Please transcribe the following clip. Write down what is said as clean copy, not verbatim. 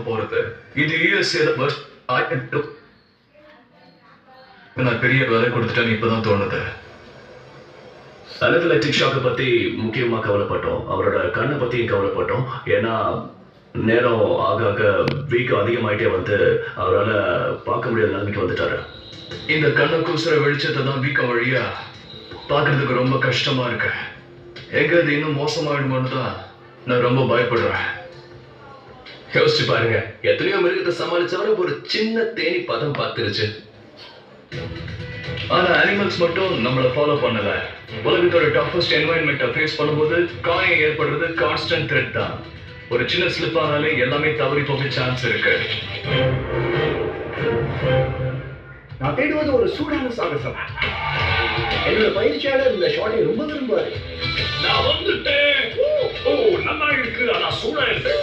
போறது இது யூஎஸ்ஏல நான் பெரிய வேலை கொடுத்துட்டேன்னு இப்பதான் தோணுது. அனஃபிலாக்டிக் ஷாக்கை பத்தி முக்கியமா கவலைப்பட்டோம். அவரோட கண்ணை பத்தியும் கவலைப்பட்டோம். ஏன்னா நேரம் ஆக ஆக வீக்கம் அதிகமாயிட்டே வந்து அவரால் பார்க்க முடியாத நிலைமைக்கு வந்துட்டாரு. இந்த கண்ணை கூசுற வெளிச்சத்தை தான் வீக்கம் வழியா பார்க்கறதுக்கு ரொம்ப கஷ்டமா இருக்கு. எங்க அது இன்னும் மோசமாயிடுமோன்னு தான் நான் ரொம்ப பயப்படுறேன். யோசிச்சு பாருங்க, எத்தனையோ மிருகத்தை சமாளிச்சவரை ஒரு சின்ன தேனி பதம் பார்த்துருச்சு. ஆனா அனிமல்ஸ் மட்டும் நம்மளை ஃபாலோ பண்ணல. உலகத்தோட டஃபஸ்ட் என்வாயன்மெண்ட்டை ஃபேஸ் பண்ணும்போது காயம் ஏற்படுறது கான்ஸ்டன்ட் த்ரெட் தான். ஒரு சின்ன ஸ்லிப் ஆனாலே எல்லாமே தவறி போக சான்ஸ் இருக்கு. நான் தேடுவது ஒரு சூடான சாகசம். என்னோட பயிற்சியாளர் இந்த ஷாட்டை ரொம்ப விரும்புவாரு. நான் வந்துட்டேன். ஓ நல்லா இருக்கு, ஆனா சூடா இருக்கு.